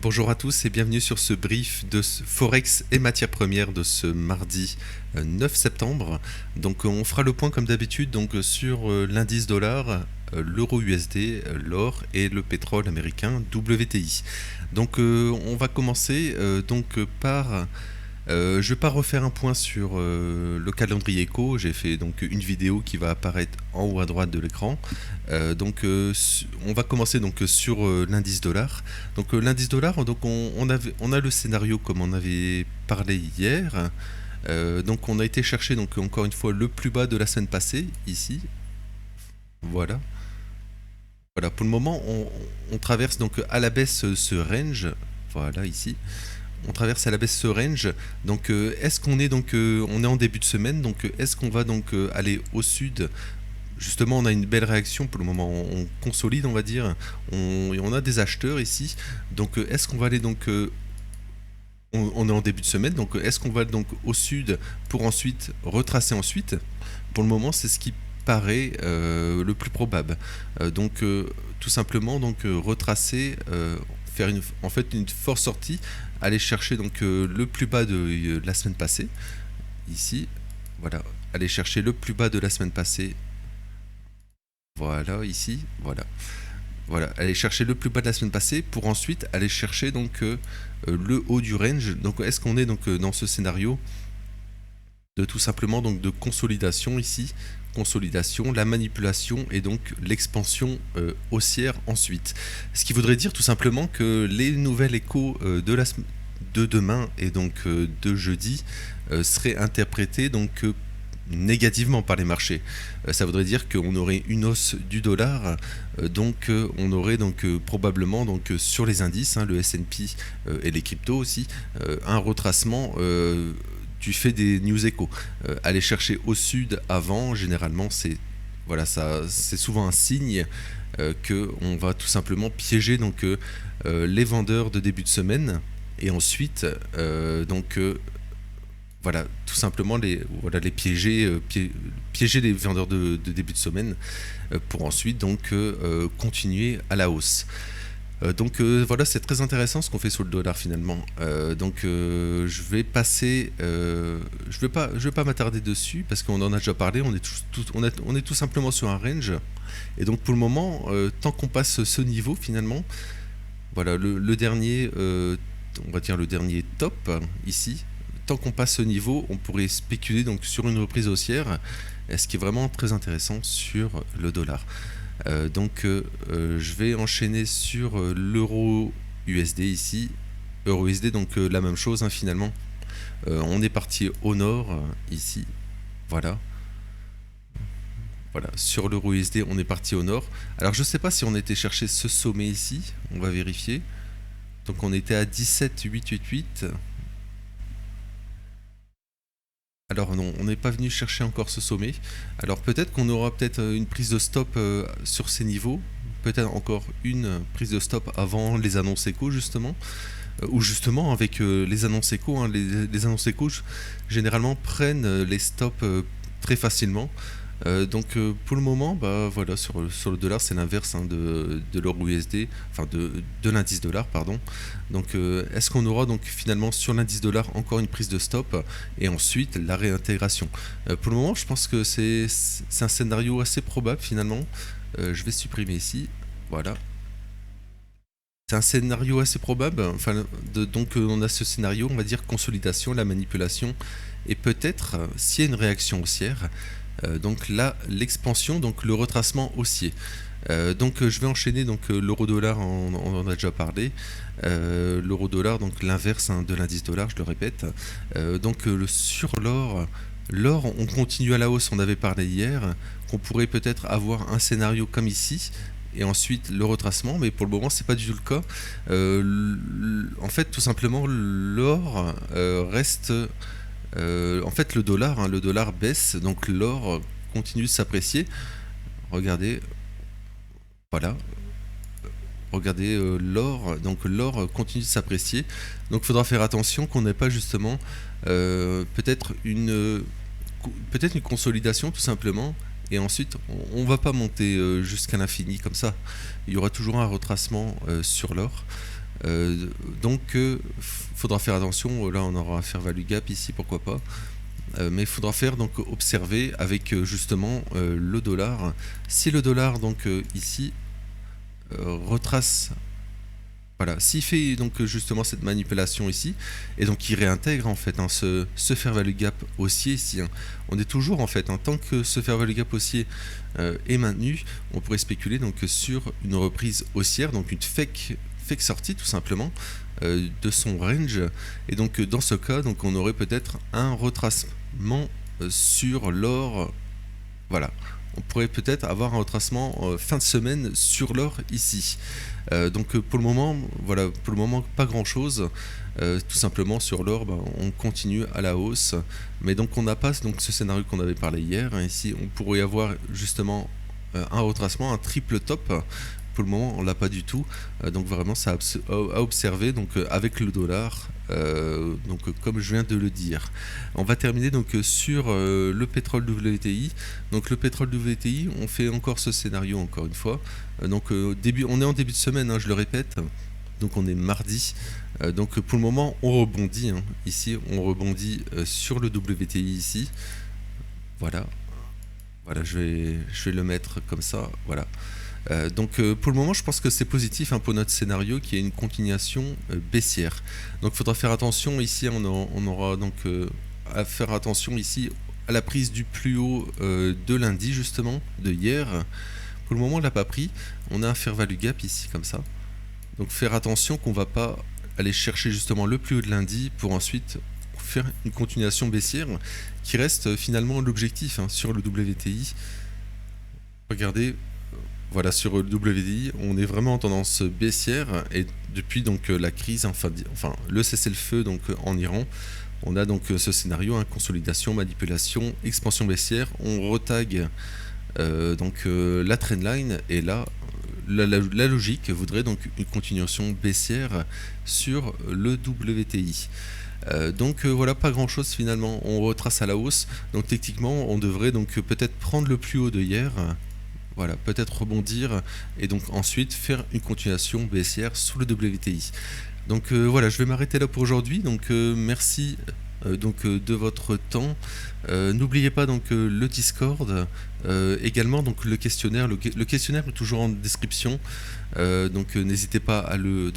Bonjour à tous et bienvenue sur ce brief de Forex et matières premières de ce mardi 9 septembre. Donc on fera le point comme d'habitude sur l'indice dollar, l'euro USD, l'or et le pétrole américain WTI. On va commencer par je ne vais pas refaire un point sur le calendrier éco. J'ai fait donc une vidéo qui va apparaître en haut à droite de l'écran. On va commencer sur l'indice dollar. L'indice dollar, on a le scénario comme on avait parlé hier. On a été chercher encore une fois le plus bas de la semaine passée ici. Voilà. Voilà. Pour le moment, on traverse donc à la baisse ce range. Voilà ici. On traverse à la baisse ce range. Est-ce qu'on est on est en début de semaine. Est-ce qu'on va aller au sud? Justement, on a une belle réaction pour le moment. On consolide, on va dire. On a des acheteurs ici. Est-ce qu'on va aller on est en début de semaine. Est-ce qu'on va au sud pour ensuite retracer ensuite? Pour le moment, c'est ce qui paraît le plus probable. Tout simplement, retracer, faire en fait une forte sortie, aller chercher le plus bas de la semaine passée. Ici, voilà, aller chercher le plus bas de la semaine passée. Voilà, ici, voilà. Voilà, aller chercher le plus bas de la semaine passée pour ensuite aller chercher le haut du range. Est-ce qu'on est dans ce scénario de tout simplement de consolidation ici, consolidation, la manipulation et l'expansion haussière ensuite. Ce qui voudrait dire tout simplement que les nouvelles échos de demain et de jeudi seraient interprétées négativement par les marchés. Ça voudrait dire qu'on aurait une hausse du dollar, on aurait probablement sur les indices, le S&P et les cryptos aussi, un retracement du fait des news échos. Aller chercher au sud avant, généralement c'est souvent un signe qu'on va tout simplement piéger les vendeurs de début de semaine et ensuite tout simplement les piéger, piéger les vendeurs de début de semaine pour ensuite continuer à la hausse. C'est très intéressant ce qu'on fait sur le dollar finalement. Je vais passer, je vais pas m'attarder dessus parce qu'on en a déjà parlé. On est tout simplement sur un range et pour le moment, tant qu'on passe ce niveau finalement, voilà le dernier, on va dire le dernier top ici. Tant qu'on passe ce niveau, on pourrait spéculer sur une reprise haussière, ce qui est vraiment très intéressant sur le dollar. Je vais enchaîner sur l'euro USD ici. Euro USD, la même chose finalement. On est parti au nord ici. Voilà. Voilà, sur l'euro USD, on est parti au nord. Alors je ne sais pas si on était chercher ce sommet ici. On va vérifier. On était à 17,888. Alors non, on n'est pas venu chercher encore ce sommet. Alors peut-être qu'on aura une prise de stop sur ces niveaux. Peut-être encore une prise de stop avant les annonces échos justement. Ou justement avec les annonces échos. Les annonces échos généralement prennent les stops très facilement. Pour le moment, sur le dollar, c'est l'inverse de l'euro USD, enfin de l'indice dollar, pardon. Est-ce qu'on aura finalement sur l'indice dollar encore une prise de stop et ensuite la réintégration? Pour le moment, je pense que c'est un scénario assez probable finalement. Je vais supprimer ici, voilà. C'est un scénario assez probable. On a ce scénario, on va dire consolidation, la manipulation et peut-être s'il y a une réaction haussière. L'expansion, le retracement haussier. Je vais enchaîner l'euro-dollar, on en a déjà parlé. L'euro-dollar, l'inverse de l'indice dollar, je le répète. Sur l'or, on continue à la hausse, on avait parlé hier, qu'on pourrait peut-être avoir un scénario comme ici, et ensuite le retracement, mais pour le moment, c'est pas du tout le cas. En fait, tout simplement, l'or reste... en fait, le dollar baisse, donc l'or continue de s'apprécier. Regardez, voilà. Regardez l'or, l'or continue de s'apprécier. Donc, il faudra faire attention qu'on n'ait pas justement peut-être une consolidation tout simplement. Et ensuite, on va pas monter jusqu'à l'infini comme ça. Il y aura toujours un retracement sur l'or. Donc faudra faire attention, là on aura un fair value gap ici, pourquoi pas. Mais il faudra faire donc observer avec justement le dollar. Si le dollar donc ici retrace, voilà, s'il fait donc justement cette manipulation ici, et donc il réintègre en fait hein, ce fair value gap haussier ici, hein. On est toujours en fait, hein, tant que ce fair value gap haussier est maintenu, on pourrait spéculer donc sur une reprise haussière, donc une fake sortie tout simplement de son range. Et donc dans ce cas, donc on aurait peut-être un retracement sur l'or. Voilà, on pourrait peut-être avoir un retracement fin de semaine sur l'or ici. Donc pour le moment, voilà, pour le moment pas grand chose. Tout simplement sur l'or, on continue à la hausse, mais donc on n'a pas donc ce scénario qu'on avait parlé hier. Ici, on pourrait avoir justement un retracement, un triple top. Pour le moment, on l'a pas du tout. Donc vraiment, ça à observer. Donc avec le dollar, donc comme je viens de le dire, on va terminer donc sur le pétrole WTI. Donc le pétrole WTI, on fait encore ce scénario encore une fois. Donc début, on est en début de semaine, hein, je le répète. Donc on est mardi. Donc pour le moment, on rebondit. Hein. Ici, on rebondit sur le WTI ici. Voilà. Voilà, je vais le mettre comme ça. Voilà. Donc pour le moment, je pense que c'est positif hein, pour notre scénario qui est une continuation baissière. Donc il faudra faire attention ici, on aura donc à faire attention ici à la prise du plus haut de lundi justement, de hier. Pour le moment, on l'a pas pris. On a un fair value gap ici comme ça. Donc faire attention qu'on va pas aller chercher justement le plus haut de lundi pour ensuite faire une continuation baissière qui reste finalement l'objectif hein, sur le WTI. Regardez. Voilà, sur le WTI, on est vraiment en tendance baissière et depuis donc la crise, enfin le cessez-le-feu donc en Iran, on a donc ce scénario, hein, consolidation, manipulation, expansion baissière. On retag donc la trendline et là la logique voudrait donc une continuation baissière sur le WTI. Donc voilà, pas grand chose finalement, on retrace à la hausse, donc techniquement on devrait donc peut-être prendre le plus haut de hier. Voilà, peut-être rebondir et donc ensuite faire une continuation baissière sur le WTI. Donc voilà, je vais m'arrêter là pour aujourd'hui. Donc merci de votre temps. N'oubliez pas donc le Discord, également donc le questionnaire. Le questionnaire est toujours en description. Donc n'hésitez pas à le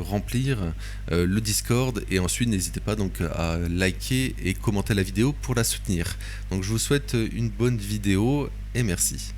remplir le Discord et ensuite n'hésitez pas donc à liker et commenter la vidéo pour la soutenir. Donc je vous souhaite une bonne vidéo et merci.